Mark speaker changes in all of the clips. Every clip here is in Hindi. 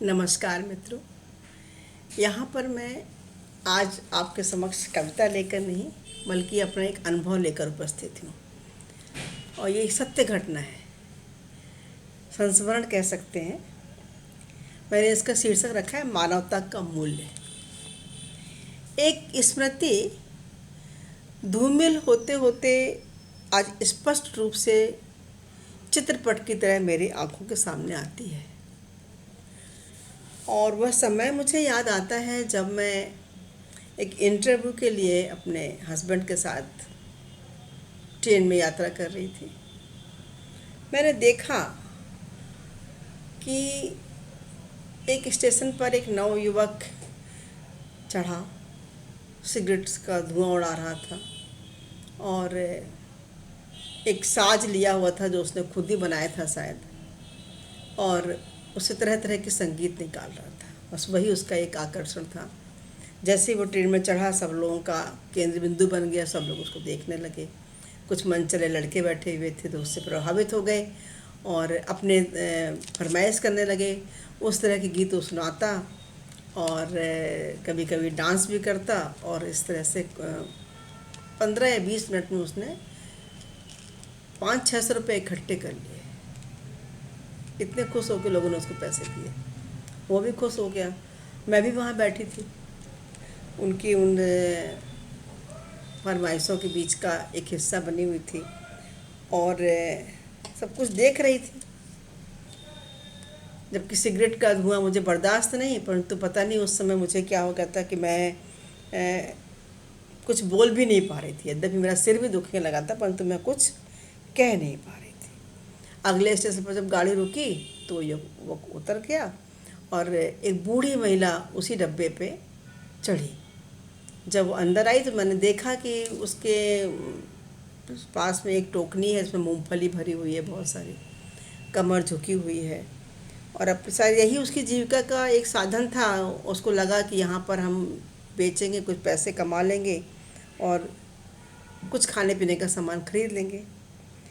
Speaker 1: नमस्कार मित्रों। यहाँ पर मैं आज आपके समक्ष कविता लेकर नहीं बल्कि अपना एक अनुभव लेकर उपस्थित हूँ। और ये एक सत्य घटना है, संस्मरण कह सकते हैं। मैंने इसका शीर्षक रखा है मानवता का मूल्य। एक स्मृति धूमिल होते होते आज स्पष्ट रूप से चित्रपट की तरह मेरी आंखों के सामने आती है। और वह समय मुझे याद आता है जब मैं एक इंटरव्यू के लिए अपने हस्बैंड के साथ ट्रेन में यात्रा कर रही थी। मैंने देखा कि एक स्टेशन पर एक नवयुवक चढ़ा, सिगरेट्स का धुआं उड़ा रहा था और एक साज लिया हुआ था जो उसने खुद ही बनाया था शायद, और उससे तरह तरह के संगीत निकाल रहा था। बस वही उसका एक आकर्षण था। जैसे ही वो ट्रेन में चढ़ा, सब लोगों का केंद्र बिंदु बन गया। सब लोग उसको देखने लगे। कुछ मन चले लड़के बैठे हुए थे तो उससे प्रभावित हो गए और अपने फरमाइश करने लगे। उस तरह के गीत वो सुनाता और कभी कभी डांस भी करता। और इस तरह से 15 या 20 मिनट में उसने 500-600 रुपये इकट्ठे कर लिए। इतने खुश होकर लोगों ने उसको पैसे दिए। वो भी खुश हो गया। मैं भी वहाँ बैठी थी, उनकी उन फरमाइशों के बीच का एक हिस्सा बनी हुई थी और सब कुछ देख रही थी। जबकि सिगरेट का धुआं मुझे बर्दाश्त नहीं, परंतु पता नहीं उस समय मुझे क्या हो गया था कि मैं कुछ बोल भी नहीं पा रही थी। यद्यपि मेरा सिर भी दुखने लगा था, परंतु मैं कुछ कह नहीं पा रही थी। अगले स्टेशन पर जब गाड़ी रुकी तो वो उतर गया और एक बूढ़ी महिला उसी डब्बे पे चढ़ी। जब वो अंदर आई तो मैंने देखा कि उसके पास में एक टोकनी है, इसमें मूंगफली भरी हुई है बहुत सारी, कमर झुकी हुई है। और अब शायद यही उसकी जीविका का एक साधन था। उसको लगा कि यहाँ पर हम बेचेंगे, कुछ पैसे कमा लेंगे और कुछ खाने पीने का सामान खरीद लेंगे।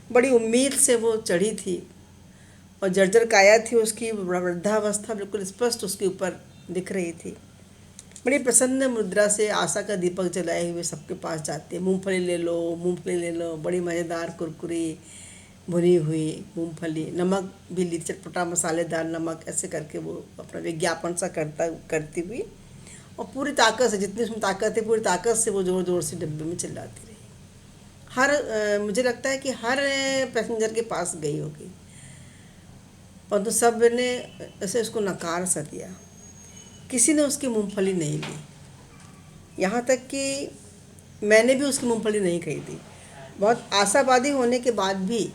Speaker 1: बड़ी उम्मीद से वो चढ़ी थी और जर्जर काया थी उसकी, वृद्धावस्था बिल्कुल स्पष्ट उसके ऊपर दिख रही थी। बड़ी प्रसन्न मुद्रा से आशा का दीपक जलाए हुए सबके पास जाती है। मूंगफली ले लो, मूंगफली ले लो, बड़ी मज़ेदार कुरकुरी भुनी हुई मूंगफली, नमक भी ली, चटपटा मसालेदार नमक, ऐसे करके वो अपना विज्ञापन सा करती हुई और पूरी ताकत से, जितनी उसमें ताकत है पूरी ताकत से वो ज़ोर ज़ोर से डब्बे में चिल्लाती रही। मुझे लगता है कि हर पैसेंजर के पास गई होगी, परंतु सब ने ऐसे उसको नकार सा दिया। किसी ने उसकी मूंगफली नहीं ली। यहाँ तक कि मैंने भी उसकी मूंगफली नहीं खरीदी। बहुत आशावादी होने के बाद भी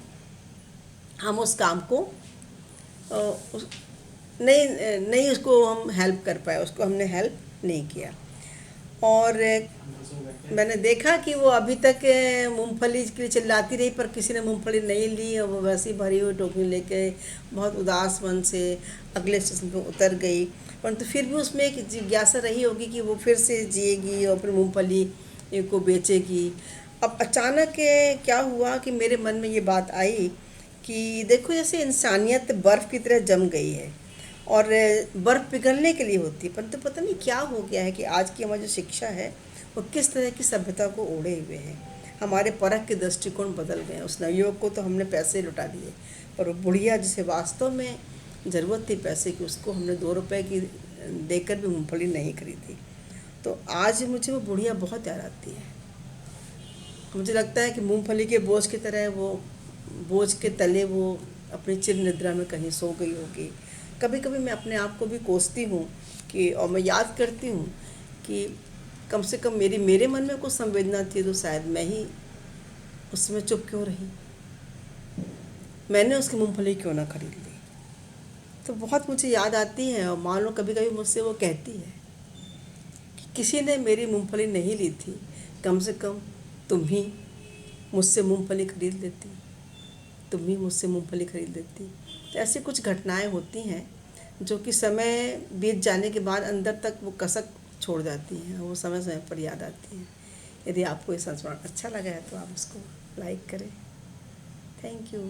Speaker 1: हम उस काम को नहीं उसको हम हेल्प कर पाए, उसको हमने हेल्प नहीं किया। और मैंने देखा कि वो अभी तक मूंगफली के लिए चिल्लाती रही, पर किसी ने मूंगफली नहीं ली और वो वैसी भरी हुई टोकरी लेके बहुत उदास मन से अगले स्टेशन पर उतर गई। परंतु फिर भी उसमें एक जिज्ञासा रही होगी कि वो फिर से जिएगी और फिर मूंगफली को बेचेगी। अब अचानक क्या हुआ कि मेरे मन में ये बात आई कि देखो, जैसे इंसानियत बर्फ़ की तरह जम गई है और बर्फ़ पिघलने के लिए होती है, परंतु पता नहीं क्या हो गया है कि आज की हमारी जो शिक्षा है वो किस तरह की सभ्यता को ओढ़े हुए है। हमारे परख के दृष्टिकोण बदल गए हैं। उस नवयुवक को तो हमने पैसे लुटा दिए, पर वो बुढ़िया जिसे वास्तव में ज़रूरत थी पैसे की, उसको हमने 2 रुपए की देकर भी मूंगफली नहीं खरीदी। तो आज मुझे वो बुढ़िया बहुत याद आती है। मुझे लगता है कि मूंगफली के बोझ की तरह वो बोझ के तले वो अपनी चिर निद्रा में कहीं सो गई होगी। कभी कभी मैं अपने आप को भी कोसती हूँ कि, और मैं याद करती हूँ कि कम से कम मेरे मन में कुछ संवेदना थी तो शायद मैं ही उस समय चुप क्यों रही, मैंने उसकी मूंगफली क्यों ना खरीद ली। तो बहुत मुझे याद आती है। और मान लो कभी कभी मुझसे वो कहती है कि किसी ने मेरी मूंगफली नहीं ली थी, कम से कम तुम ही मुझसे मूंगफली खरीद लेती, तुम ही मुझसे मूंगफली खरीद लेती। तो ऐसी कुछ घटनाएं होती हैं जो कि समय बीत जाने के बाद अंदर तक वो कसक छोड़ जाती हैं, वो समय समय पर याद आती हैं। यदि आपको ये संस्मरण अच्छा लगा है तो आप इसको लाइक करें। Thank you.